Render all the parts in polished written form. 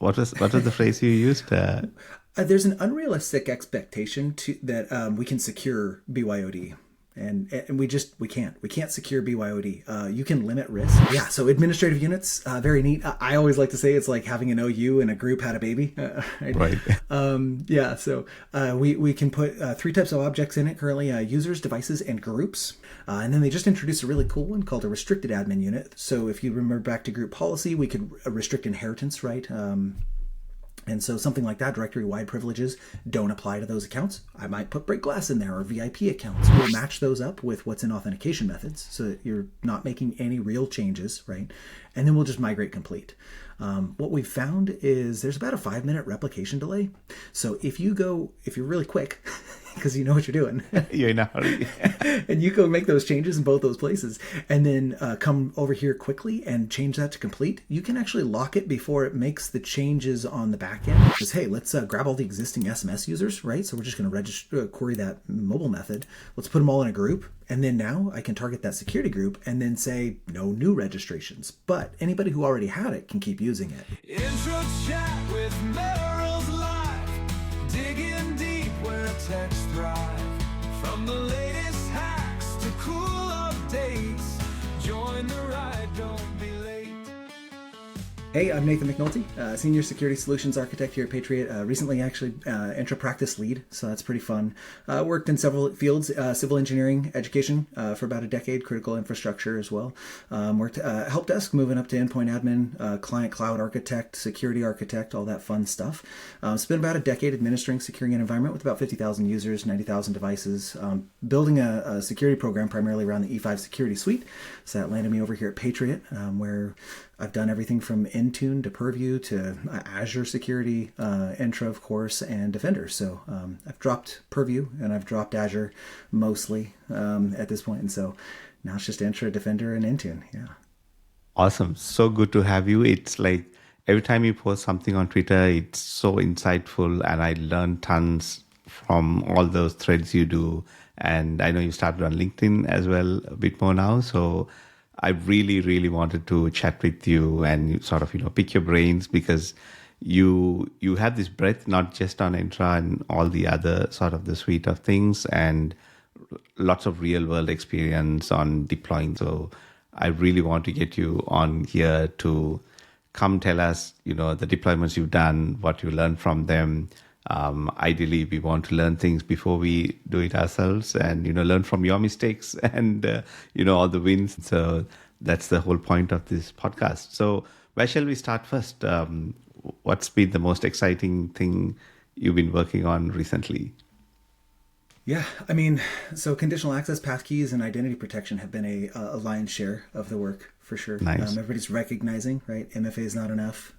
What was the phrase you used? There's an unrealistic expectation that we can secure BYOD. And we can't secure BYOD. You can limit risk. Yeah. So administrative units, very neat. I always like to say it's like having an OU and a group had a baby. Right. Yeah. So we can put three types of objects in it currently: users, devices, and groups. And then they just introduced a really cool one called a restricted admin unit. So if you remember back to group policy, we could restrict inheritance, right? And so something like that, directory-wide privileges don't apply to those accounts. I might put break glass in there or VIP accounts. We'll match those up with what's in authentication methods so that you're not making any real changes, right? And then we'll just migrate complete. What we've found is there's about a 5-minute replication delay. So if you're really quick, because you know what you're doing. You're in a hurry. And you go make those changes in both those places and then come over here quickly and change that to complete. You can actually lock it before it makes the changes on the back end. Because, hey, let's grab all the existing SMS users, right? So we're just going to query that mobile method. Let's put them all in a group. And then now I can target that security group and then say no new registrations. But anybody who already had it can keep using it. Intro chat with Merrill's live, digging deep where texts thrive. From the latest hacks to cool updates, join the ride, don't be late. Hey, I'm Nathan McNulty, Senior Security Solutions Architect here at Patriot. Recently, actually, Entra practice lead, so that's pretty fun. Worked in several fields, civil engineering, education for about a decade, critical infrastructure as well. Worked help desk, moving up to endpoint admin, client cloud architect, security architect, all that fun stuff. Spent about a decade administering, securing an environment with about 50,000 users, 90,000 devices, building a security program primarily around the E5 security suite. So that landed me over here at Patriot, where I've done everything from Intune to Purview to Azure Security, Entra, of course, and Defender. So I've dropped Purview and I've dropped Azure mostly at this point. And so now it's just Entra, Defender, and Intune. Yeah. Awesome. So good to have you. It's like every time you post something on Twitter, it's so insightful and I learn tons from all those threads you do. And I know you started on LinkedIn as well a bit more now. So I really, really wanted to chat with you and sort of, pick your brains because you have this breadth, not just on Entra and all the other sort of the suite of things and lots of real world experience on deploying. So I really want to get you on here to come tell us, the deployments you've done, what you learned from them. Ideally, we want to learn things before we do it ourselves and, learn from your mistakes and, all the wins. So that's the whole point of this podcast. So where shall we start first? What's been the most exciting thing you've been working on recently? Yeah, so conditional access, passkeys, and identity protection have been a lion's share of the work for sure. Nice. Everybody's recognizing, right? MFA is not enough.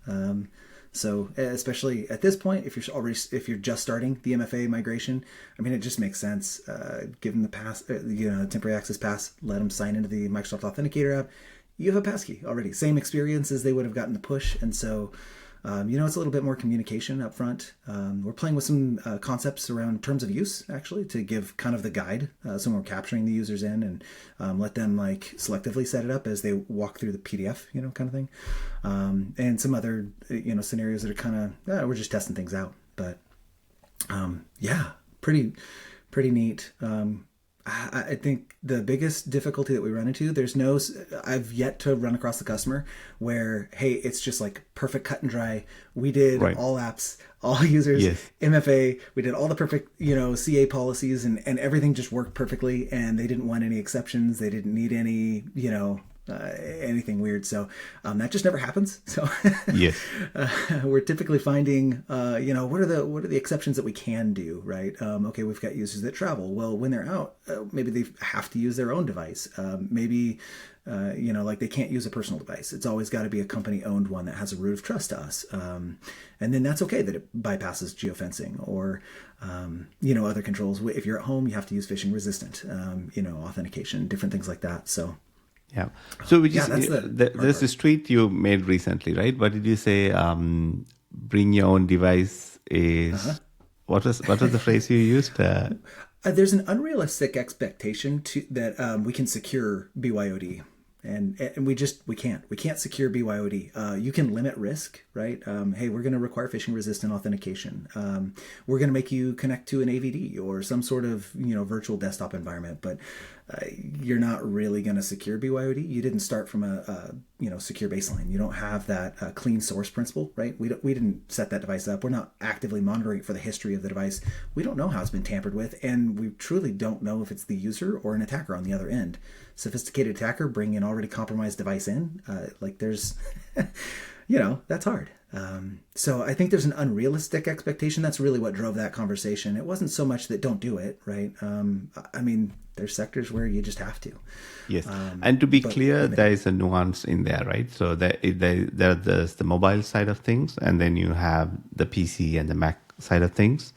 So especially at this point, if you're just starting the MFA migration, it just makes sense. Give them the pass, temporary access pass, let them sign into the Microsoft Authenticator app. You have a passkey already, same experience as they would have gotten the push. And so, it's a little bit more communication up front. We're playing with some concepts around terms of use, actually, to give kind of the guide. So we're capturing the users in and let them selectively set it up as they walk through the PDF, kind of thing. And some other, scenarios that are kind of, we're just testing things out. But yeah, pretty neat. I think the biggest difficulty that we run into, I've yet to run across the customer where, hey, it's just like perfect cut and dry. We did right. all apps, all users, yes. MFA. We did all the perfect, CA policies and everything just worked perfectly. And they didn't want any exceptions. They didn't need any, anything weird. So that just never happens. So yes. We're typically finding, what are the exceptions that we can do, right? Okay, we've got users that travel. Well, when they're out, maybe they have to use their own device. Maybe, they can't use a personal device. It's always got to be a company-owned one that has a root of trust to us. And then that's okay that it bypasses geofencing or, other controls. If you're at home, you have to use phishing resistant, authentication, different things like that. So. Yeah. So there's this tweet you made recently, right? What did you say? Bring your own device is what was the phrase you used? There's an unrealistic expectation that we can secure BYOD. and we can't secure BYOD. You can limit risk, right? Hey, we're going to require phishing resistant authentication. We're going to make you connect to an AVD or some sort of virtual desktop environment, but you're not really going to secure BYOD. You didn't start from a secure baseline. You don't have that clean source principle, right? We didn't set that device up. We're not actively monitoring for the history of the device. We don't know how it's been tampered with, and we truly don't know if it's the user or an attacker on the other end. Sophisticated attacker bringing an already compromised device in, there's, that's hard. So I think there's an unrealistic expectation. That's really what drove that conversation. It wasn't so much that don't do it, right? There's sectors where you just have to. Yes. And to be clear, there is a nuance in there, right? So there's the mobile side of things, and then you have the PC and the Mac side of things.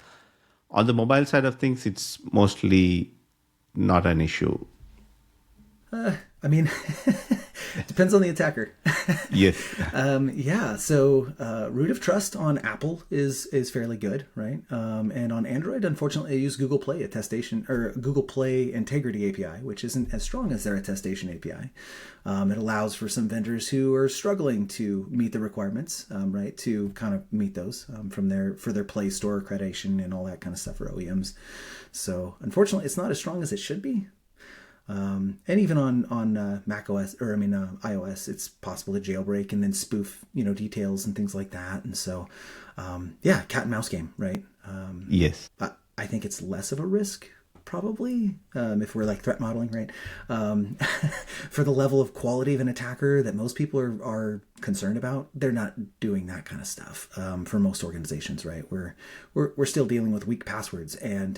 On the mobile side of things, it's mostly not an issue. Depends on the attacker. Yes. So root of trust on Apple is fairly good, right? And on Android, unfortunately, I use Google Play attestation or Google Play Integrity API, which isn't as strong as their attestation API. It allows for some vendors who are struggling to meet the requirements, right, to kind of meet those for their Play Store accreditation and all that kind of stuff for OEMs. So unfortunately, it's not as strong as it should be. And even on Mac OS iOS, it's possible to jailbreak and then spoof, details and things like that. And so, cat and mouse game, right? Yes. I think it's less of a risk, probably, if we're like threat modeling, right? For the level of quality of an attacker that most people are concerned about, they're not doing that kind of stuff. For most organizations, right? We're still dealing with weak passwords and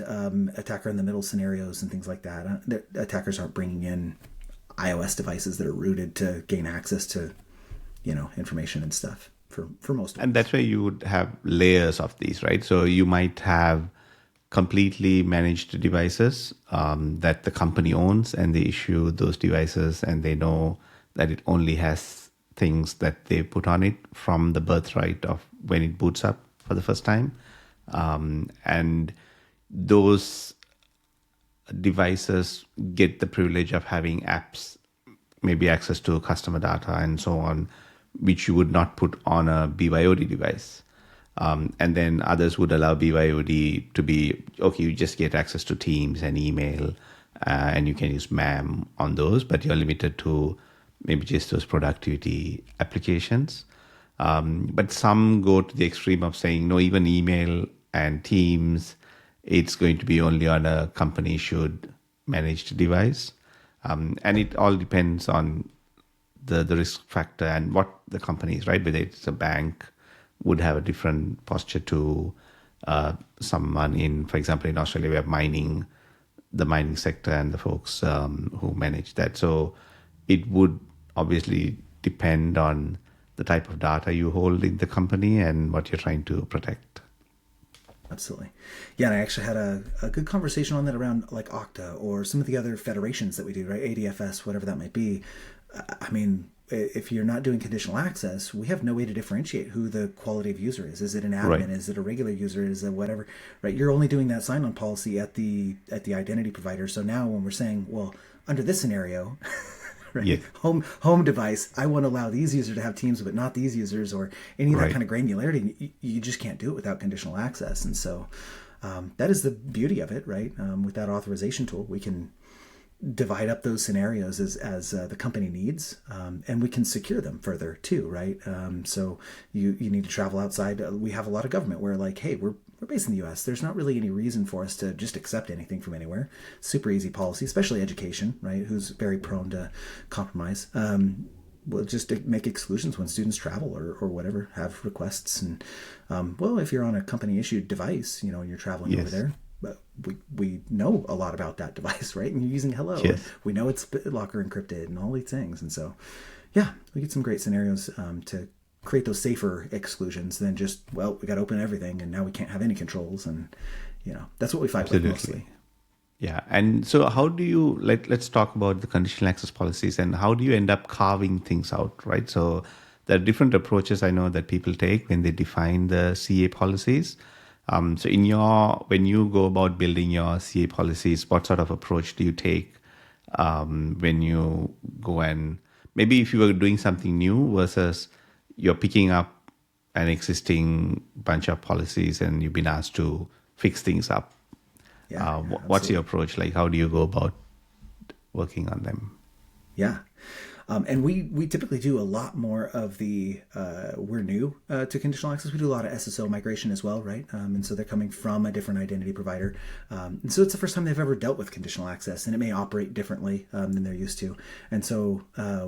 attacker in the middle scenarios and things like that. Attackers aren't bringing in iOS devices that are rooted to gain access to, information and stuff for most. And that's where you would have layers of these, right? So you might have completely managed devices that the company owns, and they issue those devices, and they know that it only has things that they put on it from the birthright of when it boots up for the first time. And those devices get the privilege of having apps, maybe access to customer data and so on, which you would not put on a BYOD device. And then others would allow BYOD to be, okay, you just get access to Teams and email, and you can use MAM on those, but you're limited to maybe just those productivity applications. But some go to the extreme of saying, no, even email and Teams, it's going to be only on a company-issued managed device. And it all depends on the risk factor and what the company is, right? Whether it's a bank, would have a different posture to someone in, for example, in Australia, we have the mining sector and the folks who manage that. So it would obviously depend on the type of data you hold in the company and what you're trying to protect. Absolutely. Yeah, and I actually had a good conversation on that around like Okta or some of the other federations that we do, right? ADFS, whatever that might be. If you're not doing conditional access, we have no way to differentiate who the quality of user is. Is it an admin? Right. Is it a regular user? Is it whatever? Right? You're only doing that sign-on policy at the identity provider. So now when we're saying, well, under this scenario, right, yeah, home device, I want to allow these users to have Teams, but not these users, or any of that kind of granularity, you just can't do it without conditional access. And so that is the beauty of it, right? With that authorization tool, we can divide up those scenarios as the company needs, and we can secure them further too, right? So you need to travel outside. We have a lot of government where like, hey, we're based in the US. There's not really any reason for us to just accept anything from anywhere. Super easy policy, especially education, right? Who's very prone to compromise. We'll just make exclusions when students travel or whatever, have requests. And if you're on a company issued device, you're traveling over there. But we know a lot about that device, right? And you're using Hello. Yes. We know it's BitLocker encrypted and all these things. And so, yeah, we get some great scenarios to create those safer exclusions than just, we got to open everything and now we can't have any controls. And, that's what we fight with mostly. Yeah. And so how do you, let's talk about the conditional access policies and how do you end up carving things out, right? So there are different approaches I know that people take when they define the CA policies. So when you go about building your CA policies, what sort of approach do you take when you go and, maybe if you were doing something new versus you're picking up an existing bunch of policies and you've been asked to fix things up. Yeah, What's your approach? Like, how do you go about working on them? Yeah. And we typically do a lot more of the, we're new to conditional access. We do a lot of SSO migration as well, right? And so they're coming from a different identity provider. And so it's the first time they've ever dealt with conditional access, and it may operate differently than they're used to. And so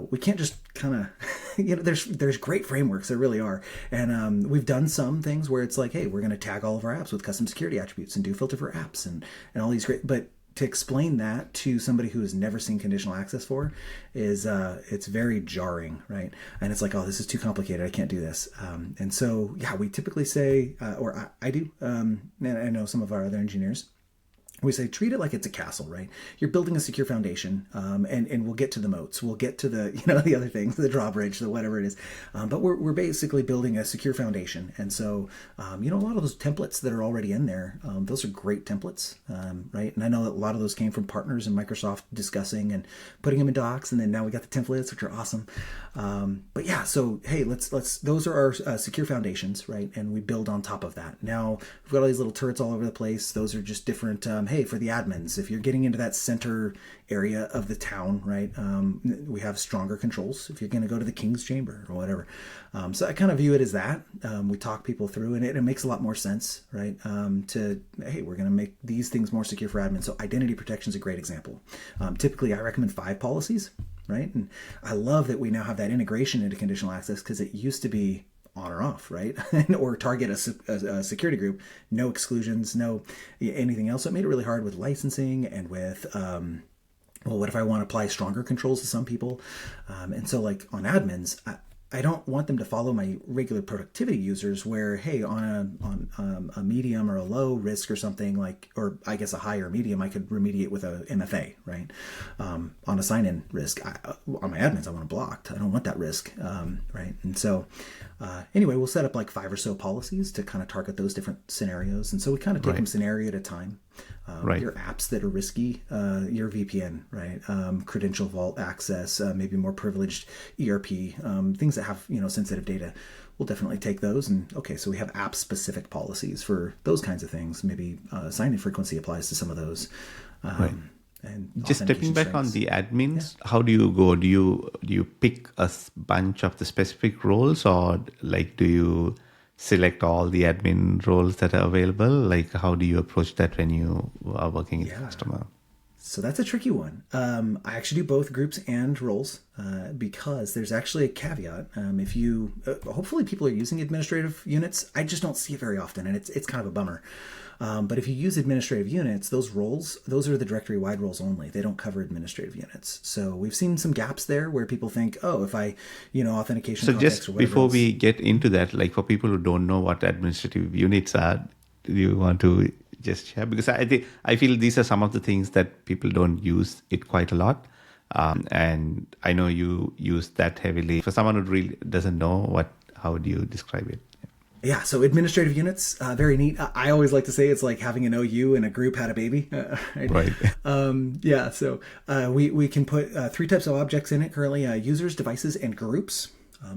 we can't just kind of, there's great frameworks, there really are. And we've done some things where it's like, hey, we're going to tag all of our apps with custom security attributes and do filter for apps and all these great, but to explain that to somebody who has never seen conditional access for is it's very jarring, right? And it's like, oh, this is too complicated, I can't do this. And so yeah, we typically say, or I do, and I know some of our other engineers, we say treat it like it's a castle, right? You're building a secure foundation, and we'll get to the moats, we'll get to the the other things, the drawbridge, the whatever it is, but we're basically building a secure foundation. And so a lot of those templates that are already in there, those are great templates, right? And I know that a lot of those came from partners and Microsoft discussing and putting them in docs, and then now we got the templates, which are awesome. But yeah, so hey, let's those are our secure foundations, right? And we build on top of that. Now we've got all these little turrets all over the place. Those are just different. Hey, for the admins, if you're getting into that center area of the town, right, we have stronger controls if you're going to go to the King's Chamber or whatever. So I kind of view it as that. We talk people through, and it makes a lot more sense, right, hey, we're going to make these things more secure for admins. So identity protection is a great example. Typically, I recommend 5 policies, right? And I love that we now have that integration into conditional access, because it used to be on or off, right? Or target a security group, no exclusions, no anything else. So it made it really hard with licensing and with, what if I want to apply stronger controls to some people? And so like on admins, I don't want them to follow my regular productivity users where, hey, on a medium or a low risk or something like, or I guess a high or medium, I could remediate with a MFA, right? On a sign-in risk, on my admins, I want it blocked. I don't want that risk, right? And so anyway, we'll set up like 5 or so policies to kind of target those different scenarios. And so we kind of take them scenario at a time. Your apps that are risky, your VPN, right? Credential vault access, maybe more privileged ERP, things that have, sensitive data. We'll definitely take those. And okay, so we have app specific policies for those kinds of things. Maybe sign-in frequency applies to some of those. And just stepping back on the admins, how do you go? Do you pick a bunch of the specific roles, or like do you select all the admin roles that are available? Like, how do you approach that when you are working with a customer? So that's a tricky one. I actually do both groups and roles because there's actually a caveat. If you, hopefully people are using administrative units. I just don't see it very often, and it's kind of a bummer. But if you use administrative units, those roles, those are the directory-wide roles only. They don't cover administrative units. So we've seen some gaps there where people think, oh, if I, authentication. So just before we get into that, like for people who don't know what administrative units are, do you want to just share? Because I feel these are some of the things that people don't use it quite a lot. And I know you use that heavily. For someone who really doesn't know, how do you describe it? Yeah, so administrative units, very neat. I always like to say it's like having an OU and a group had a baby. Right. Yeah, so we can put 3 types of objects in it currently, users, devices, and groups.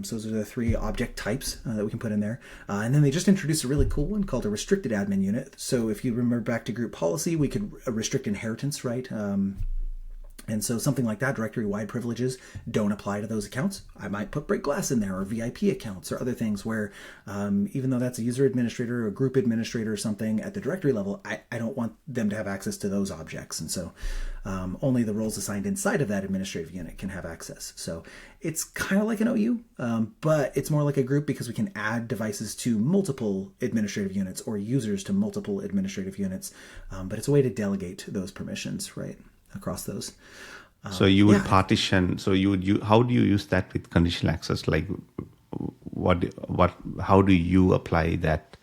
So those are the 3 object types that we can put in there. And then they just introduced a really cool one called a restricted admin unit. So if you remember back to group policy, we could restrict inheritance, right? And so something like that, directory-wide privileges don't apply to those accounts. I might put break glass in there, or VIP accounts, or other things where even though that's a user administrator or a group administrator or something at the directory level, I don't want them to have access to those objects. And so only the roles assigned inside of that administrative unit can have access. So it's kind of like an OU, but it's more like a group because we can add devices to multiple administrative units or users to multiple administrative units. But it's a way to delegate those permissions, right, across those. So you would partition. So how do you use that with conditional access? Like, how do you apply that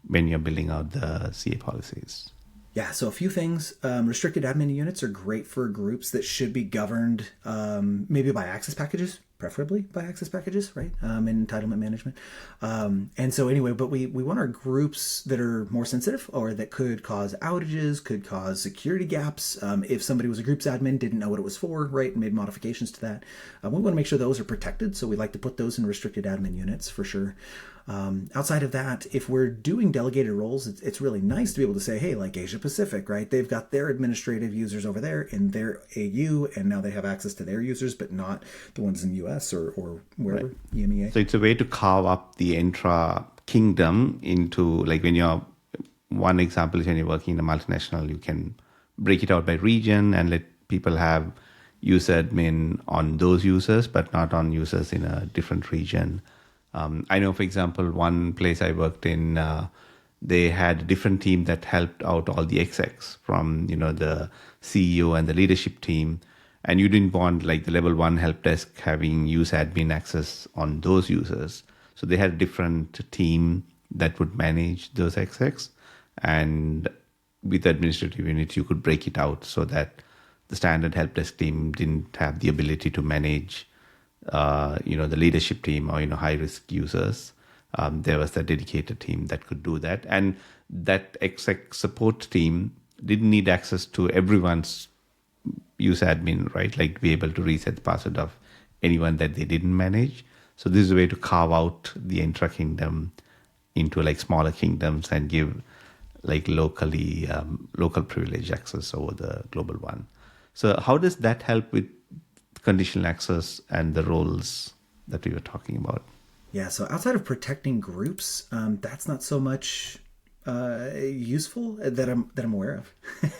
when you're building out the CA policies? Yeah, so a few things. Restricted admin units are great for groups that should be governed maybe by access packages, preferably by access packages, right? And entitlement management. And so anyway, but we want our groups that are more sensitive or that could cause outages, could cause security gaps. If somebody was a groups admin, didn't know what it was for, right, and made modifications to that, we want to make sure those are protected. So we like to put those in restricted admin units for sure. Outside of that, if we're doing delegated roles, it's really nice to be able to say, hey, like Asia Pacific, right? They've got their administrative users over there in their AU, and now they have access to their users, but not the ones in US or wherever, right. EMEA. So it's a way to carve up the Entra kingdom into, like when you're, one example is when you're working in a multinational, you can break it out by region and let people have user admin on those users, but not on users in a different region. I know, for example, one place I worked in, they had a different team that helped out all the execs from, the CEO and the leadership team. And you didn't want like the level 1 help desk having user admin access on those users. So they had a different team that would manage those execs. And with administrative units, you could break it out so that the standard help desk team didn't have the ability to manage the leadership team or, high risk users. There was a dedicated team that could do that. And that exec support team didn't need access to everyone's user admin, right? Like be able to reset the password of anyone that they didn't manage. So this is a way to carve out the Entra kingdom into like smaller kingdoms and give like local privilege access over the global one. So how does that help with conditional access and the roles that we were talking about? Yeah, so outside of protecting groups, that's not so much useful that I'm aware of.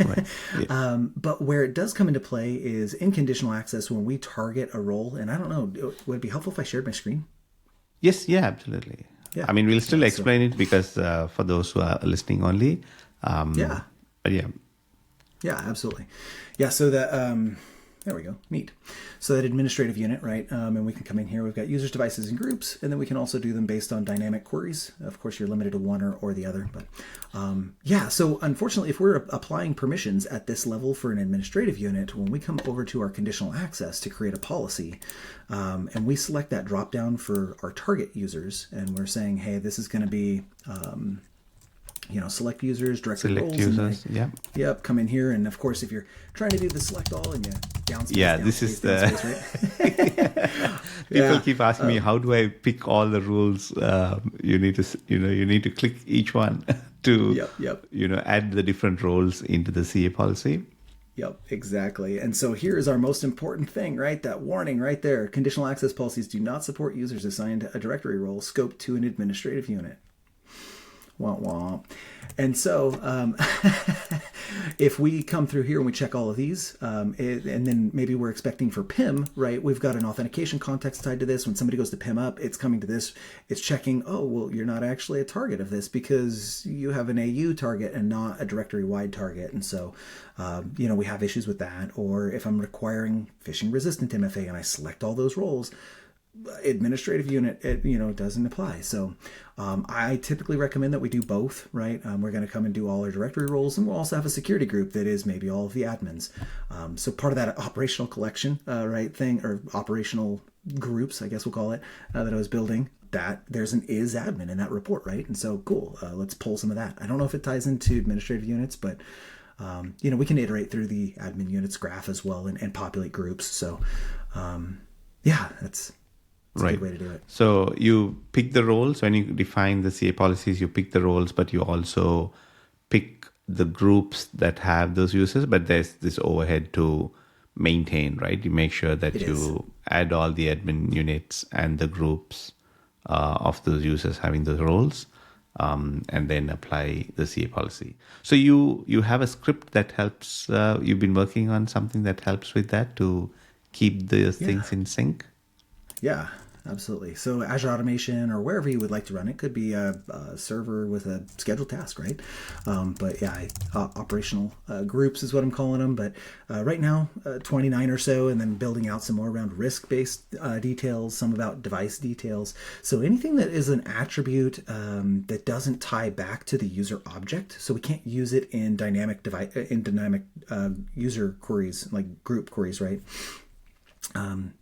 Right. Yeah. But where it does come into play is in conditional access when we target a role. And I don't know, would it be helpful if I shared my screen? Yes, yeah, absolutely. Yeah. I mean, we'll still explain it because for those who are listening only. Yeah. But yeah. Yeah, absolutely. Yeah, so that... there we go. Neat. So that administrative unit, right? And we can come in here. We've got users, devices, and groups, and then we can also do them based on dynamic queries. Of course, you're limited to one or the other. But yeah, so unfortunately, if we're applying permissions at this level for an administrative unit, when we come over to our conditional access to create a policy, and we select that drop down for our target users, and we're saying, hey, this is going to be... select users, directed select roles. Users, yeah. Yep, come in here. And of course, if you're trying to do the select all and you downspace, yeah, this is the... right? People keep asking me, how do I pick all the rules? You need to click each one to, add the different roles into the CA policy. Yep, exactly. And so here is our most important thing, right? That warning right there. Conditional access policies do not support users assigned a directory role scoped to an administrative unit. Womp womp. And so if we come through here and we check all of these, and then maybe we're expecting for PIM, right? We've got an authentication context tied to this. When somebody goes to PIM up, it's coming to this. It's checking, oh, well, you're not actually a target of this because you have an AU target and not a directory-wide target. And so, we have issues with that. Or if I'm requiring phishing-resistant MFA and I select all those roles, administrative unit, it doesn't apply. So I typically recommend that we do both, right? We're going to come and do all our directory roles, and we'll also have a security group that is maybe all of the admins. So part of that operational collection, thing, or operational groups, I guess we'll call it, that I was building, that there's an is admin in that report, right? And so cool, let's pull some of that. I don't know if it ties into administrative units, but we can iterate through the admin units graph as well and populate groups. So that's a good way to do it. So you pick the roles. When you define the CA policies, you pick the roles, but you also pick the groups that have those users. But there's this overhead to maintain, right? You make sure that you add all the admin units and the groups of those users having those roles, and then apply the CA policy. So you have a script that helps. You've been working on something that helps with that to keep the things in sync. Yeah, absolutely. So Azure Automation or wherever you would like to run it could be a server with a scheduled task, right? But yeah, operational groups is what I'm calling them. But right now, 29 or so, and then building out some more around risk-based details, some about device details. So anything that is an attribute that doesn't tie back to the user object, so we can't use it in dynamic user queries, like group queries, right?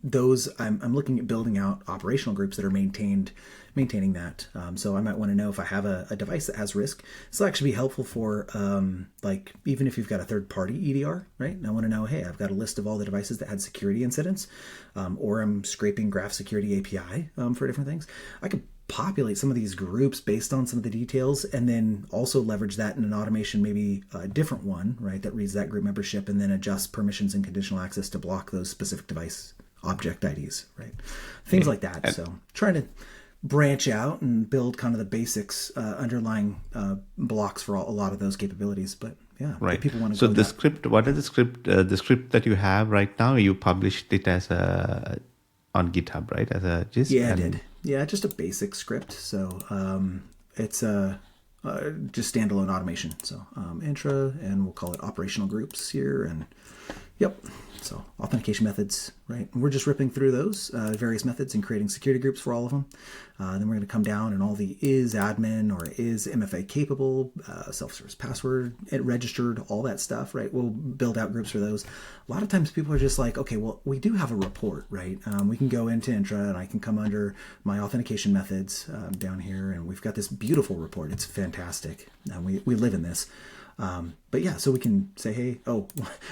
those I'm looking at building out operational groups that are maintaining that. So I might want to know if I have a device that has risk. This will actually be helpful for like even if you've got a third party EDR, right? And I want to know, hey, I've got a list of all the devices that had security incidents, or I'm scraping Graph Security API for different things. I could populate some of these groups based on some of the details, and then also leverage that in an automation, maybe a different one, right, that reads that group membership and then adjusts permissions and conditional access to block those specific device object IDs, right? Things like that. So trying to branch out and build kind of the basics, underlying blocks for a lot of those capabilities. But yeah, right. People want to. So the script, what is the script? The script that you have right now, you published it as on GitHub, right? As a gist. Yeah, I did. Yeah, just a basic script. So it's just standalone automation. So Entra, and we'll call it operational groups here. And yep. So authentication methods, right? And we're just ripping through those various methods and creating security groups for all of them. Then we're going to come down and all the is admin or is MFA capable, self-service password, it registered, all that stuff, right? We'll build out groups for those. A lot of times people are just like, okay, well, we do have a report, right? We can go into Entra and I can come under my authentication methods down here, and we've got this beautiful report. It's fantastic. And we live in this. But yeah, so we can say, hey,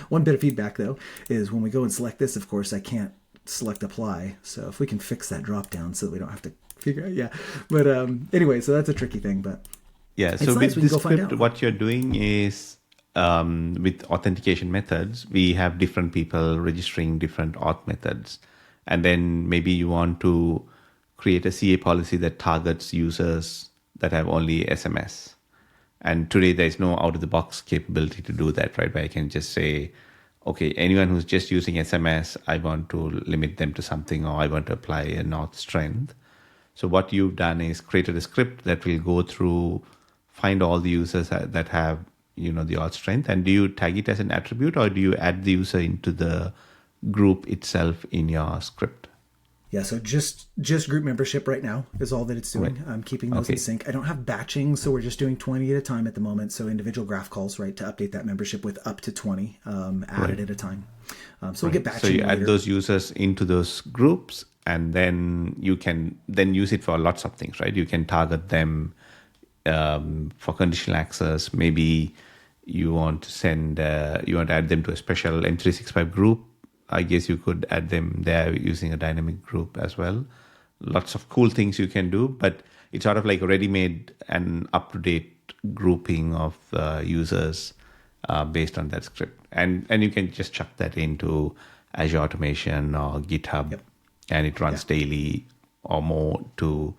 one bit of feedback though is when we go and select this, of course, I can't select apply. So if we can fix that drop down so that we don't have to figure out, yeah. But anyway, so that's a tricky thing, but yeah. So with this script, what you're doing is with authentication methods, we have different people registering different auth methods. And then maybe you want to create a CA policy that targets users that have only SMS. And today there's no out-of-the-box capability to do that, right? Where I can just say, okay, anyone who's just using SMS, I want to limit them to something, or I want to apply a north strength. So what you've done is created a script that will go through, find all the users that have, the auth strength. And do you tag it as an attribute, or do you add the user into the group itself in your script? Yeah, so just group membership right now is all that it's doing. Right. I'm keeping those in sync. I don't have batching, so we're just doing 20 at a time at the moment. So individual graph calls, right, to update that membership with up to 20 added at a time. So we'll get batching. So you later. Add those users into those groups, and then you can then use it for lots of things, right? You can target them for conditional access. Maybe you want to add them to a special M365 group. I guess you could add them there using a dynamic group as well. Lots of cool things you can do, but it's sort of like a ready-made and up-to-date grouping of users based on that script. And you can just chuck that into Azure Automation or GitHub, and it runs daily or more to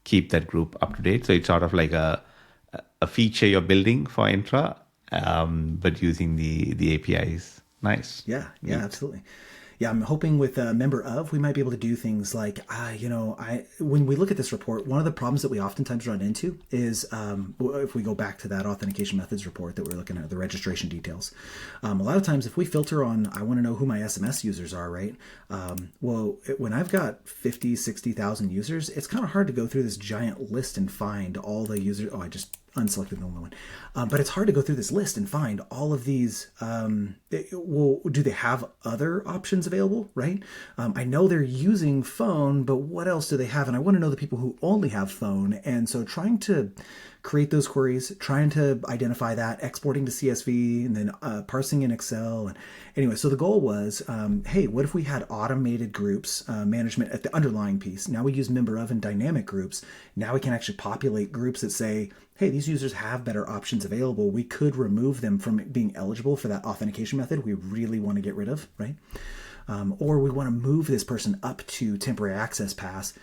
keep that group up-to-date. So it's sort of like a feature you're building for Entra, but using the APIs. Nice. Yeah, absolutely. Yeah, I'm hoping with a member of, we might be able to do things like, when we look at this report, one of the problems that we oftentimes run into is, if we go back to that authentication methods report that we're looking at, the registration details, a lot of times if we filter on, I want to know who my SMS users are, right? When I've got 50, 60,000 users, it's kind of hard to go through this giant list and find all the users. I just unselected the only one. But it's hard to go through this list and find all of these. Do they have other options available, right? I know they're using phone, but what else do they have? And I want to know the people who only have phone. And so trying to create those queries, trying to identify that, exporting to CSV, and then parsing in Excel. And anyway, so the goal was, hey, what if we had automated groups management at the underlying piece? Now we use member of and dynamic groups. Now we can actually populate groups that say, hey, these users have better options available. We could remove them from being eligible for that authentication method we really want to get rid of, right? Or we want to move this person up to temporary access pass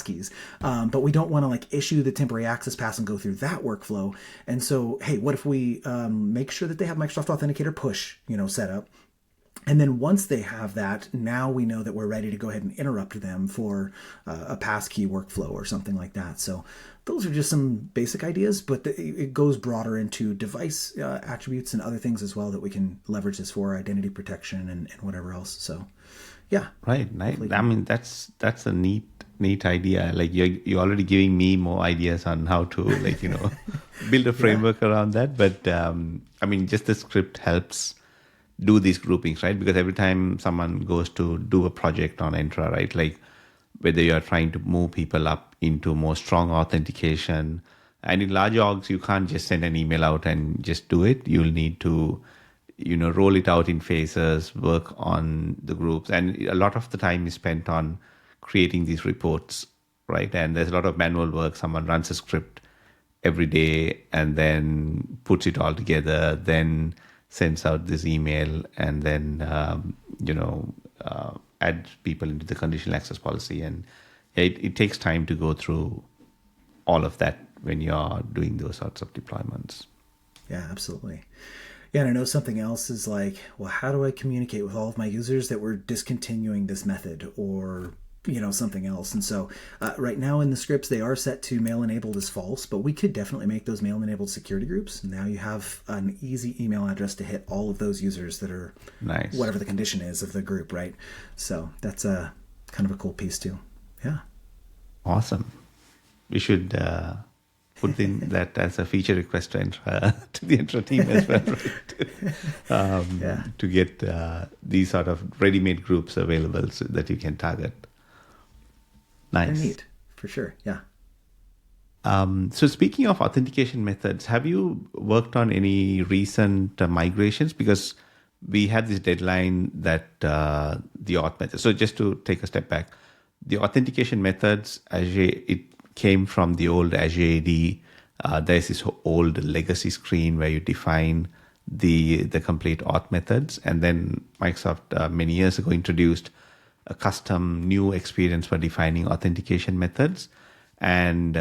keys, but we don't want to issue the temporary access pass and go through that workflow. And so, hey, what if we make sure that they have Microsoft Authenticator push, set up? And then once they have that, now we know that we're ready to go ahead and interrupt them for a passkey workflow or something like that. So those are just some basic ideas, but it goes broader into device attributes and other things as well that we can leverage this for, identity protection and whatever else. So, yeah. Right. I mean, that's a neat idea. Like you're already giving me more ideas on how to build a framework around that. But I mean, just the script helps do these groupings, right? Because every time someone goes to do a project on Entra, right, like whether you're trying to move people up into more strong authentication, and in large orgs, you can't just send an email out and just do it. You'll need to, roll it out in phases, work on the groups, and a lot of the time is spent on creating these reports, right? And there's a lot of manual work. Someone runs a script every day and then puts it all together, then sends out this email, and then add people into the conditional access policy. And it takes time to go through all of that when you're doing those sorts of deployments. Yeah, absolutely. Yeah, and I know something else is like, well, how do I communicate with all of my users that we're discontinuing this method, or something else? And so right now in the scripts, they are set to mail enabled as false, but we could definitely make those mail enabled security groups. Now you have an easy email address to hit all of those users that are nice, whatever the condition is of the group, right? So that's a kind of a cool piece too. Yeah. Awesome. We should put in that as a feature request to the Entra team as well, right? To get these sort of ready-made groups available so that you can target. Nice. They're neat, for sure. Yeah. So speaking of authentication methods, have you worked on any recent migrations? Because we had this deadline that the auth method. So just to take a step back, the authentication methods, it came from the old Azure AD. There's this old legacy screen where you define the complete auth methods. And then Microsoft many years ago introduced a custom new experience for defining authentication methods. And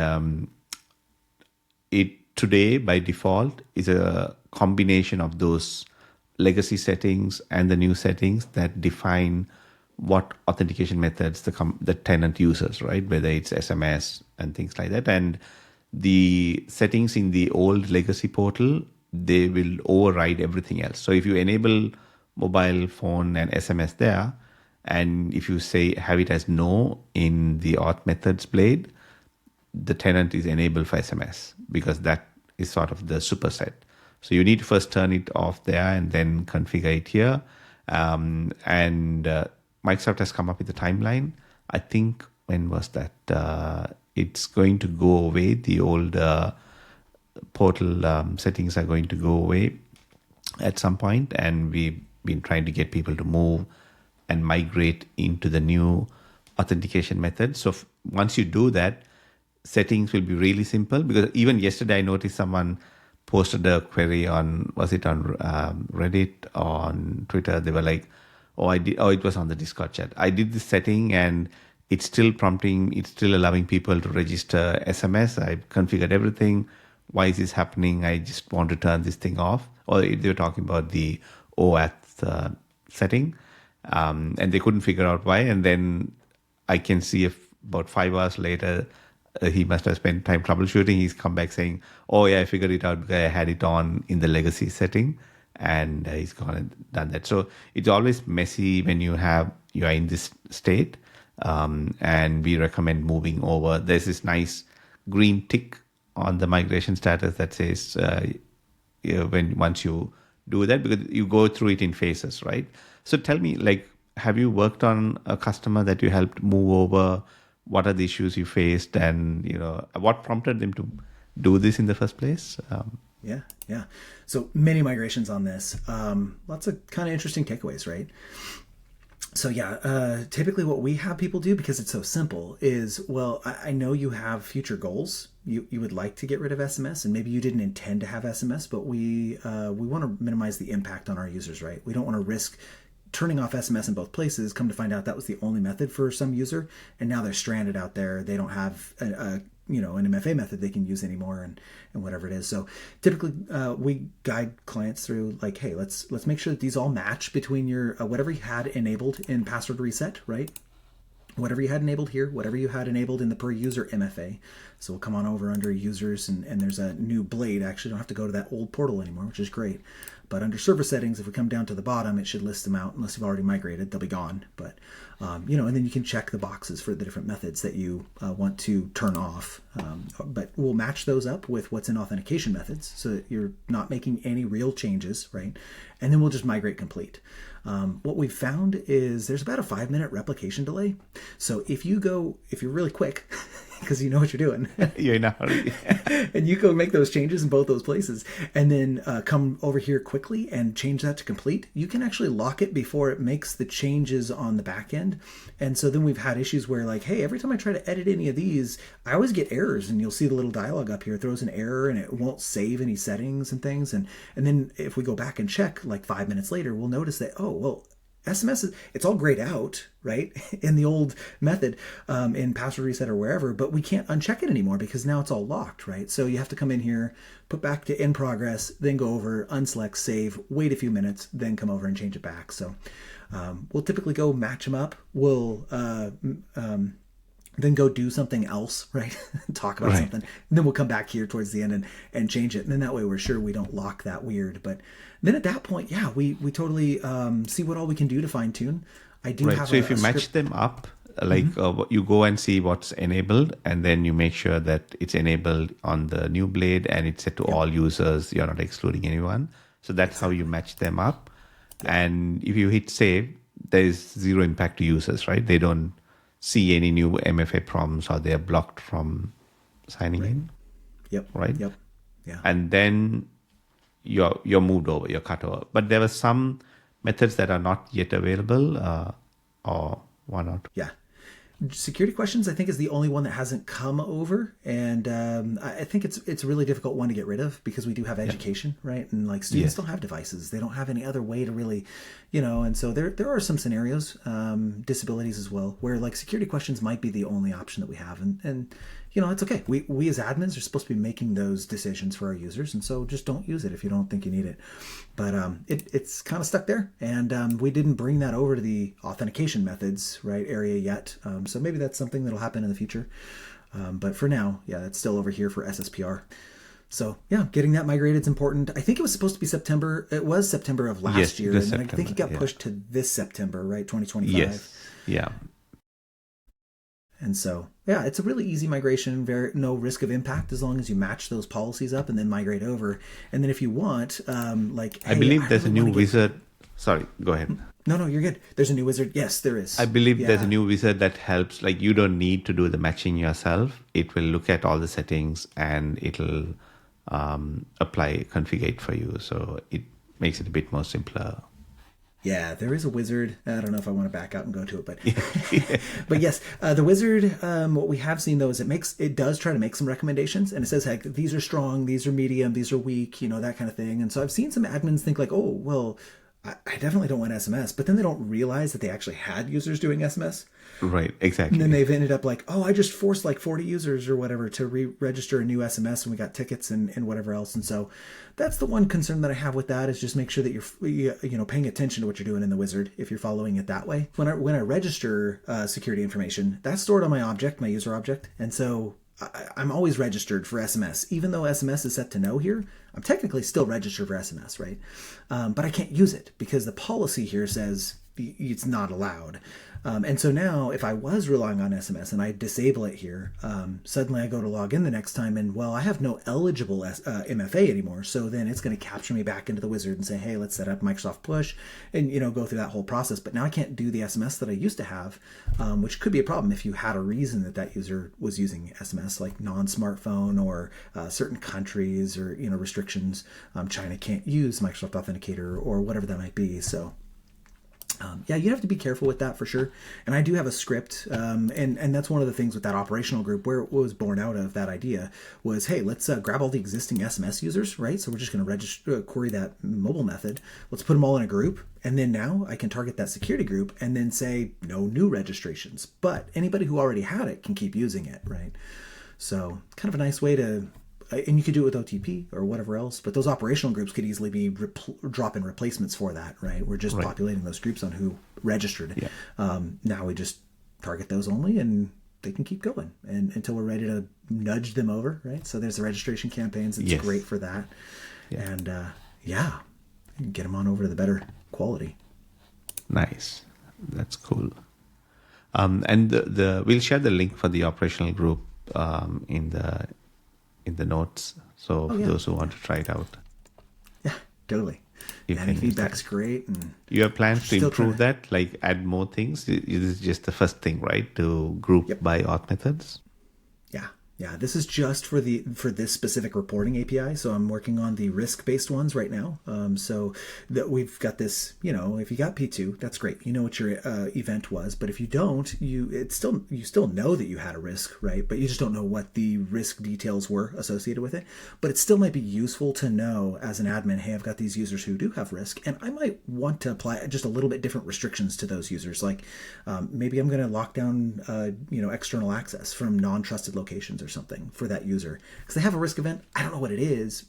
it today, by default, is a combination of those legacy settings and the new settings that define what authentication methods the tenant uses, right? Whether it's SMS and things like that. And the settings in the old legacy portal, they will override everything else. So if you enable mobile phone and SMS there, and if you say have it as no in the auth methods blade, the tenant is enabled for SMS because that is sort of the superset. So you need to first turn it off there and then configure it here. Microsoft has come up with a timeline. I think, when was that? It's going to go away. The old portal settings are going to go away at some point, and we've been trying to get people to move and migrate into the new authentication method. So once you do that, settings will be really simple, because even yesterday I noticed someone posted a query on, was it on Reddit or on Twitter? They were like, it was on the Discord chat. I did this setting and it's still prompting, it's still allowing people to register SMS. I've configured everything. Why is this happening? I just want to turn this thing off. Or they were talking about the OAuth setting, and they couldn't figure out why. And then I can see if about 5 hours later, he must have spent time troubleshooting. He's come back saying, I figured it out because I had it on in the legacy setting, and he's gone and done that. So it's always messy when you are in this state, and we recommend moving over. There's this nice green tick on the migration status that says once you do that, because you go through it in phases, right? So tell me, have you worked on a customer that you helped move over? What are the issues you faced, and what prompted them to do this in the first place? Yeah. So many migrations on this. Lots of kind of interesting takeaways, right? So typically what we have people do, because it's so simple, is, well, I know you have future goals. You would like to get rid of SMS, and maybe you didn't intend to have SMS, but we want to minimize the impact on our users, right? We don't want to risk turning off SMS in both places, come to find out that was the only method for some user, and now they're stranded out there. They don't have an MFA method they can use anymore, and whatever it is. So typically we guide clients through hey, let's make sure that these all match between your whatever you had enabled in password reset, right? Whatever you had enabled here, whatever you had enabled in the per user MFA. So we'll come on over under users, and there's a new blade. Actually, don't have to go to that old portal anymore, which is great. But under server settings, if we come down to the bottom, it should list them out. Unless you've already migrated, they'll be gone. But, and then you can check the boxes for the different methods that you want to turn off. But we'll match those up with what's in authentication methods so that you're not making any real changes, right? And then we'll just migrate complete. What we've found is there's about a 5-minute replication delay. So if you're really quick, because you know what you're doing, You're in a hurry. and you go make those changes in both those places, and then come over here quickly and change that to complete, you can actually lock it before it makes the changes on the back end. And so then we've had issues where like, hey, every time I try to edit any of these, I always get errors, and you'll see the little dialog up here, it throws an error and it won't save any settings and things. And then if we go back and check like 5 minutes later, we'll notice that, oh, well, SMS, it's all grayed out, right, in the old method, in password reset or wherever, but we can't uncheck it anymore because now it's all locked, right? So you have to come in here, put back to in progress, then go over, unselect, save, wait a few minutes, then come over and change it back. So we'll typically go match them up. We'll then go do something else, right? Talk about something. And then we'll come back here towards the end and change it. And then that way we're sure we don't lock that weird. But then at that point, yeah, we totally see what all we can do to fine tune. I do have So if you match them up, like you go and see what's enabled, and then you make sure that it's enabled on the new blade and it's set to all users. You're not excluding anyone. So that's how you match them up. And if you hit save, there is zero impact to users, right? They don't see any new MFA prompts, or they're blocked from signing in. Yep. Right. Yep. Yeah. And then you're moved over, you're cut over. But there were some methods that are not yet available, or why not? Yeah. Security questions, I think, is the only one that hasn't come over, and I think it's a really difficult one to get rid of because we do have education, right? And like students don't have devices; they don't have any other way to really, And so there are some scenarios, disabilities as well, where like security questions might be the only option that we have, and it's okay. We as admins are supposed to be making those decisions for our users, and so just don't use it if you don't think you need it. But it's kind of stuck there, and we didn't bring that over to the authentication methods area yet. So maybe that's something that'll happen in the future. But for now, yeah, it's still over here for SSPR. So yeah, getting that migrated is important. I think it was supposed to be September. It was September of last year, and then I think it got pushed to this September, right? 2025. Yes. Yeah. And so, yeah, it's a really easy migration, no risk of impact as long as you match those policies up and then migrate over. And then if you want, I believe there's a new wizard. Sorry, go ahead. No, you're good. There's a new wizard. Yes, there is. I believe there's a new wizard that helps. Like, you don't need to do the matching yourself. It will look at all the settings and it'll configure it for you. So it makes it a bit more simpler. Yeah, there is a wizard. I don't know if I want to back out and go to it, but but yes, the wizard. What we have seen though is it does try to make some recommendations, and it says like these are strong, these are medium, these are weak, that kind of thing. And so I've seen some admins think like, oh well, I definitely don't want SMS, but then they don't realize that they actually had users doing SMS. Right, exactly. And then they've ended up like, oh, I just forced like 40 users or whatever to re-register a new SMS, and we got tickets and whatever else. And so that's the one concern that I have with that is just make sure that you're paying attention to what you're doing in the wizard if you're following it that way. When I register security information, that's stored on my object, my user object. And so I'm always registered for SMS. Even though SMS is set to no here, I'm technically still registered for SMS, right? But I can't use it because the policy here says it's not allowed. And so now if I was relying on SMS and I disable it here, suddenly I go to log in the next time and, well, I have no eligible MFA anymore. So then it's going to capture me back into the wizard and say, hey, let's set up Microsoft Push and, go through that whole process. But now I can't do the SMS that I used to have, which could be a problem if you had a reason that user was using SMS, like non-smartphone or certain countries or, restrictions. China can't use Microsoft Authenticator or whatever that might be. So you have to be careful with that for sure. And I do have a script, and that's one of the things with that operational group where it was born out of that idea was, hey, let's grab all the existing SMS users, right? So we're just going to register, query that mobile method. Let's put them all in a group. And then now I can target that security group and then say no new registrations. But anybody who already had it can keep using it, right? So kind of a nice way to... And you could do it with OTP or whatever else, but those operational groups could easily be drop-in replacements for that, right? We're just populating those groups on who registered. Yeah. Now we just target those only, and they can keep going and until we're ready to nudge them over, right? So there's the registration campaigns. It's great for that. Yeah. And get them on over to the better quality. Nice. That's cool. And we'll share the link for the operational group in the notes. So for those who want to try it out. Yeah, totally. Any feedback's great. And you have plans to improve that, like add more things? This is just the first thing, right? To group by auth methods? Yeah, this is just for this specific reporting API. So I'm working on the risk-based ones right now. So that we've got this, if you got P2, that's great. You know what your event was, but if you don't, you still know that you had a risk, right? But you just don't know what the risk details were associated with it. But it still might be useful to know as an admin, hey, I've got these users who do have risk, and I might want to apply just a little bit different restrictions to those users. Like maybe I'm going to lock down, external access from non-trusted locations or something for that user because they have a risk event. I don't know what it is,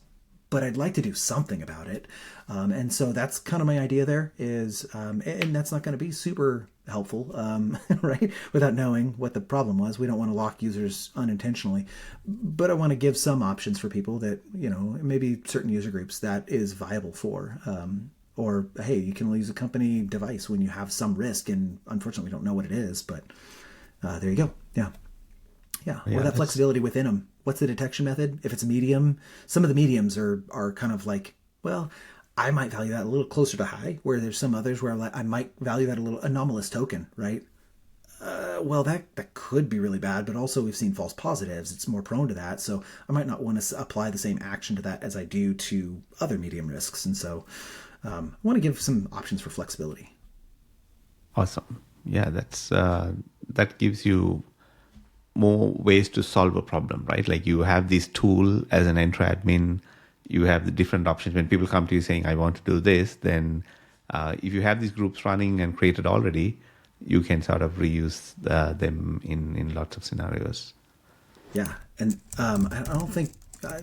but I'd like to do something about it. And so that's kind of my idea there is, and that's not going to be super helpful, right? Without knowing what the problem was. We don't want to lock users unintentionally, but I want to give some options for people that, maybe certain user groups that is viable for, or, hey, you can only use a company device when you have some risk. And unfortunately, we don't know what it is, but there you go. Yeah, or that flexibility within them. What's the detection method? If it's a medium, some of the mediums are kind of like, well, I might value that a little closer to high, where there's some others where I might value that a little anomalous token, right? Well, that could be really bad, but also we've seen false positives. It's more prone to that. So I might not want to apply the same action to that as I do to other medium risks. And so I want to give some options for flexibility. Awesome. Yeah, that gives you more ways to solve a problem, right? Like you have this tool as an Entra admin, you have the different options. When people come to you saying, I want to do this, then if you have these groups running and created already, you can sort of reuse them in lots of scenarios. Yeah. And I don't think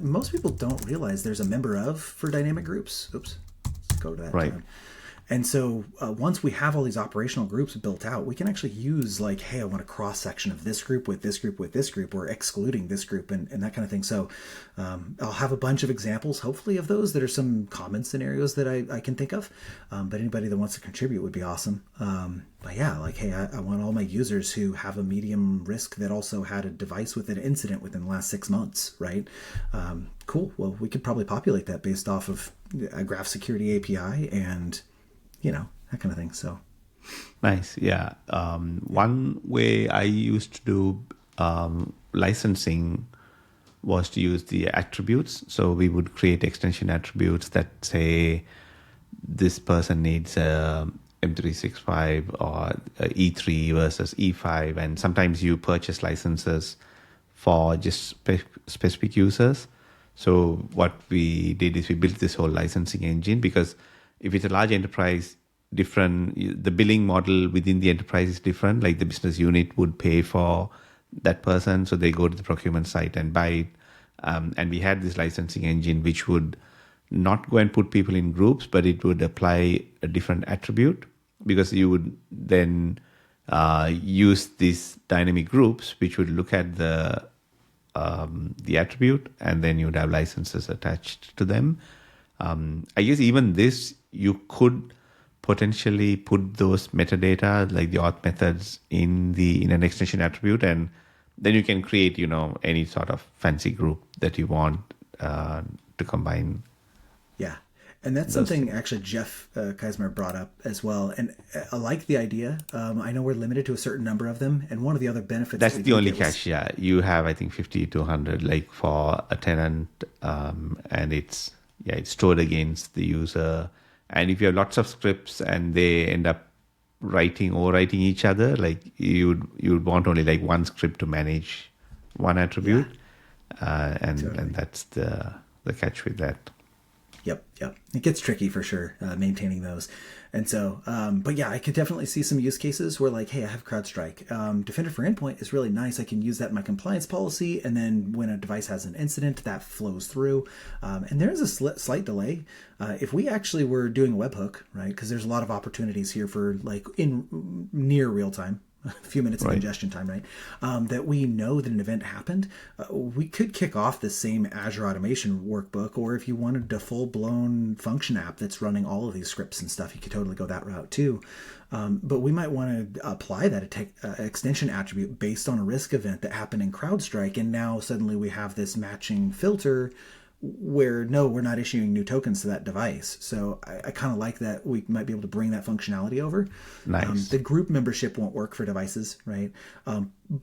most people don't realize there's a member of for dynamic groups. Oops. Let's go to that. Right. Tab. And so once we have all these operational groups built out, we can actually use like, hey, I want a cross section of this group with this group with this group, or excluding this group and that kind of thing. So I'll have a bunch of examples, hopefully, of those that are some common scenarios that I can think of. But anybody that wants to contribute would be awesome. But yeah, like, hey, I want all my users who have a medium risk that also had a device with an incident within the last 6 months, right? Cool. Well, we could probably populate that based off of a graph security API and that kind of thing. So nice. Yeah. One way I used to do licensing was to use the attributes. So we would create extension attributes that say this person needs a M365 or a E3 versus E5. And sometimes you purchase licenses for just specific users. So what we did is we built this whole licensing engine, because if it's a large enterprise, the billing model within the enterprise is different. Like the business unit would pay for that person, so they go to the procurement site and buy it. And we had this licensing engine which would not go and put people in groups, but it would apply a different attribute, because you would then use these dynamic groups which would look at the attribute, and then you would have licenses attached to them. I guess even this, you could potentially put those metadata, like the auth methods, in an extension attribute, and then you can create, any sort of fancy group that you want to combine. Yeah. And that's something actually Jeff Keismer brought up as well. And I like the idea. I know we're limited to a certain number of them. And one of the other benefits... That's the only cache, yeah. You have, I think, 50 to 100, like for a tenant, and it's stored against the user. And if you have lots of scripts and they end up overwriting each other, like you would want only like one script to manage one attribute. Yeah. And that's the catch with that. Yep. It gets tricky for sure, maintaining those. And so, but yeah, I could definitely see some use cases where like, hey, I have CrowdStrike. Defender for Endpoint is really nice. I can use that in my compliance policy. And then when a device has an incident, that flows through. And there is a slight delay. If we actually were doing a webhook, right? Because there's a lot of opportunities here for like in near real time, a few minutes of ingestion time, right? That we know that an event happened, we could kick off the same Azure automation workbook, or if you wanted a full-blown function app that's running all of these scripts and stuff, you could totally go that route too. But we might want to apply that extension attribute based on a risk event that happened in CrowdStrike, and now suddenly we have this matching filter where no, we're not issuing new tokens to that device. So I kind of like that we might be able to bring that functionality over. Nice. The group membership won't work for devices, right?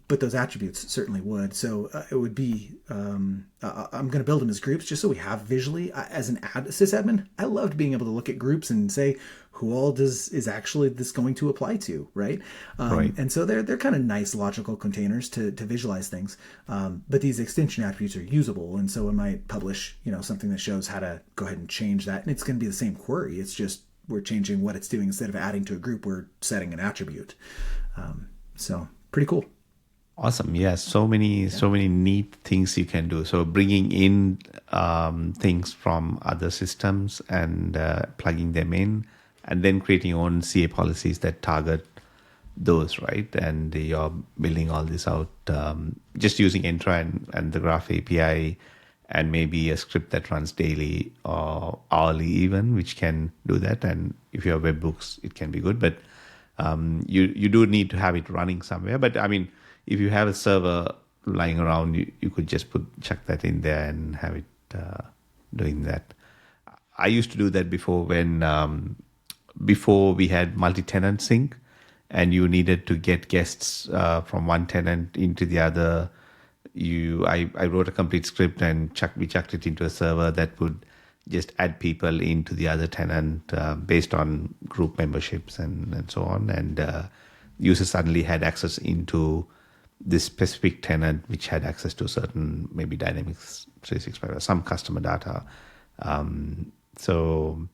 But those attributes certainly would. So it would be, I'm going to build them as groups just so we have visually. As an sysadmin, I loved being able to look at groups and say, who all is actually this going to apply to, right? And so they're kind of nice logical containers to visualize things. But these extension attributes are usable, and so I might publish, something that shows how to go ahead and change that, and it's going to be the same query. It's just we're changing what it's doing. Instead of adding to a group, we're setting an attribute. So pretty cool. Awesome. Yeah. So many neat things you can do. So bringing in things from other systems and plugging them in, and then creating your own CA policies that target those, right? And you're building all this out just using Entra and the Graph API, and maybe a script that runs daily or hourly even, which can do that. And if you have webhooks, it can be good. But you do need to have it running somewhere. But I mean, if you have a server lying around, you could just chuck that in there and have it doing that. I used to do that before before we had multi-tenant sync, and you needed to get guests from one tenant into the other. I wrote a complete script and we chucked it into a server that would just add people into the other tenant based on group memberships and so on. And users suddenly had access into this specific tenant, which had access to certain maybe Dynamics 365 or some customer data. So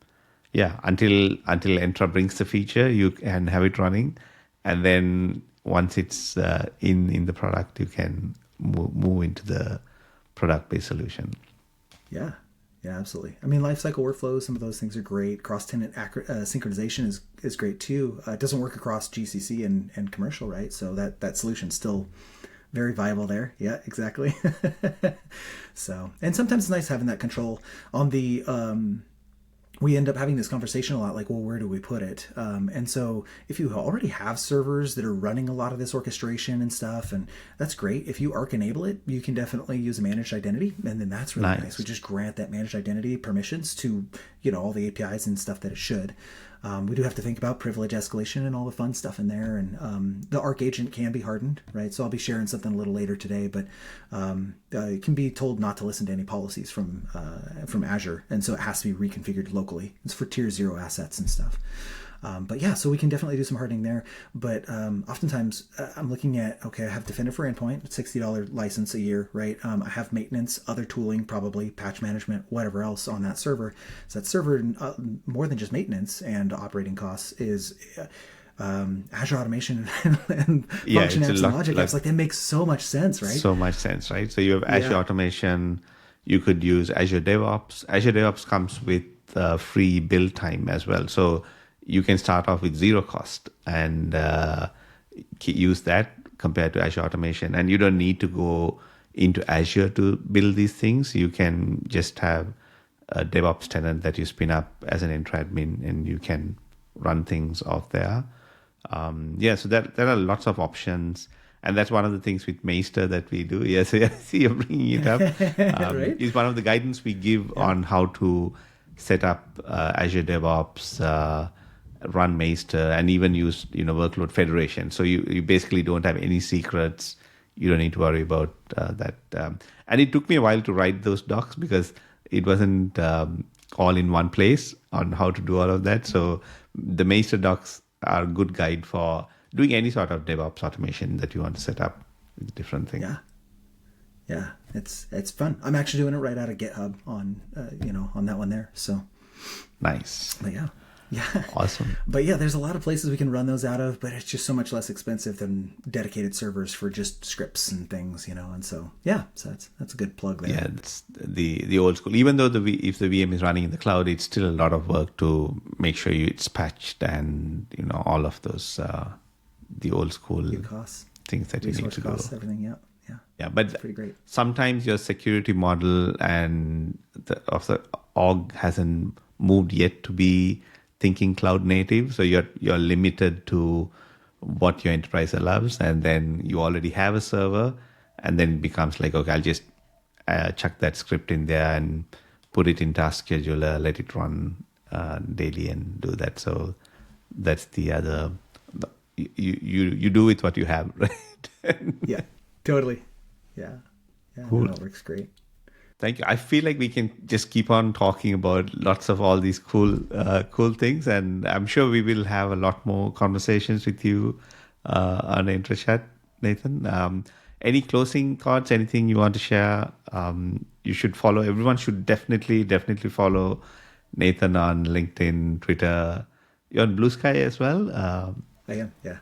yeah, until Entra brings the feature, you can have it running, and then once it's in the product, you can move into the product-based solution. Yeah, absolutely. I mean, lifecycle workflows, some of those things are great. Cross-tenant synchronization is great too. It doesn't work across GCC and commercial, right? So that solution's still very viable there. Yeah, exactly. So, and sometimes it's nice having that control on the. We end up having this conversation a lot, like, well, where do we put it? And so if you already have servers that are running a lot of this orchestration and stuff, and that's great. If you Arc enable it, you can definitely use a managed identity, and then that's really nice. We just grant that managed identity permissions to, all the APIs and stuff that it should. We do have to think about privilege escalation and all the fun stuff in there. And the Arc agent can be hardened, right? So I'll be sharing something a little later today, but it can be told not to listen to any policies from Azure. And so it has to be reconfigured locally. It's for tier 0 assets and stuff. But yeah, so we can definitely do some hardening there. But oftentimes I'm looking at, okay, I have Defender for Endpoint, $60 license a year, right? I have maintenance, other tooling, probably patch management, whatever else on that server. So that server, more than just maintenance and operating costs, is Azure automation and function apps and logic apps. Like that makes so much sense, right? So much sense, right? So you have Azure automation. You could use Azure DevOps. Azure DevOps comes with free build time as well. So you can start off with zero cost and use that compared to Azure automation. And you don't need to go into Azure to build these things. You can just have a DevOps tenant that you spin up as an Entra admin, and you can run things off there. So there are lots of options. And that's one of the things with Meister that we do. Yes, I see you're bringing it up. Right? It's one of the guidance we give on how to set up Azure DevOps, run Meister, and even use workload federation. So you basically don't have any secrets. You don't need to worry about that. And it took me a while to write those docs because it wasn't all in one place on how to do all of that. So the Meister docs are a good guide for doing any sort of DevOps automation that you want to set up with different things. Yeah, it's fun. I'm actually doing it right out of GitHub on that one there. So nice. But yeah. Awesome. But yeah, there's a lot of places we can run those out of, but it's just so much less expensive than dedicated servers for just scripts and things, and so that's a good plug there. Yeah, it's the old school. Even though if the VM is running in the cloud, it's still a lot of work to make sure it's patched and all of those the old school costs, things that you need resource to costs, do. everything. Yeah. Yeah, but Pretty great. sometimes your security model and of the org hasn't moved yet to be thinking cloud native. So you're limited to what your enterprise allows, and then you already have a server, and then it becomes like, okay, I'll just chuck that script in there and put it in task scheduler, let it run daily, and do that. So that's the other. You do with what you have, right? Yeah, totally. Yeah. Cool. No, it works great. Thank you. I feel like we can just keep on talking about lots of all these cool things, and I'm sure we will have a lot more conversations with you on IntraChat, Nathan. Any closing thoughts? Anything you want to share? You should follow. Everyone should definitely follow Nathan on LinkedIn, Twitter. You're on Blue Sky as well. I am. Yeah.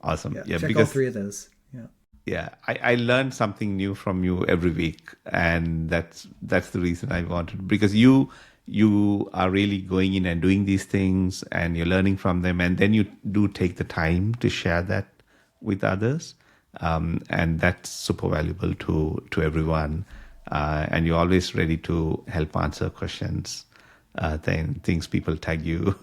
Awesome. Yeah. Check all three of those. Yeah. Yeah, I learned something new from you every week, and that's the reason I wanted, because you are really going in and doing these things, and you're learning from them, and then you do take the time to share that with others, and that's super valuable to everyone, and you're always ready to help answer questions. Then things people tag you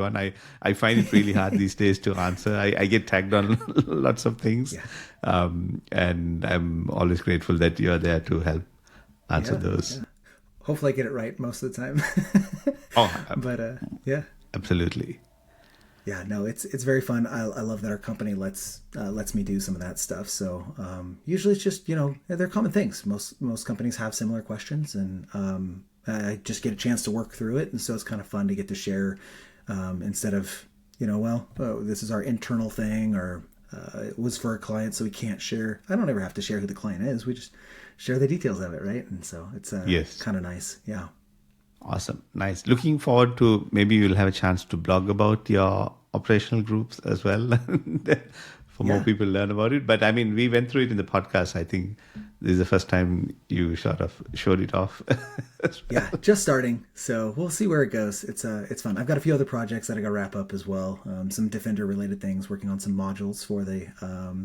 on. I find it really hard these days to answer. I get tagged on lots of things, and I'm always grateful that you're there to help answer those. Yeah. Hopefully, I get it right most of the time. But yeah, absolutely. Yeah, no, it's very fun. I love that our company lets me do some of that stuff. So usually it's just they're common things. Most companies have similar questions, and I just get a chance to work through it, and so it's kind of fun to get to share instead of this is our internal thing, or it was for a client, so we can't share. I don't ever have to share who the client is. We just share the details of it, right? And so it's kind of nice. Yeah. Awesome. Nice. Looking forward to, maybe you'll have a chance to blog about your operational groups as well for more people to learn about it. But I mean, we went through it in the podcast. I think this is the first time you sort of showed it off. Yeah, just starting. So we'll see where it goes. It's fun. I've got a few other projects that I got to wrap up as well. Some Defender related things, working on some modules for the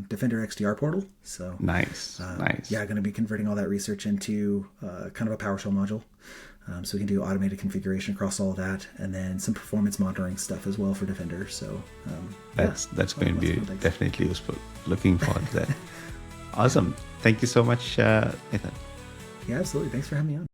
Defender XDR portal. So nice. Yeah, going to be converting all that research into kind of a PowerShell module. So we can do automated configuration across all of that, and then some performance monitoring stuff as well for Defender. So that's going to be definitely useful. Looking forward to that. Awesome. Thank you so much, Nathan. Yeah, absolutely. Thanks for having me on.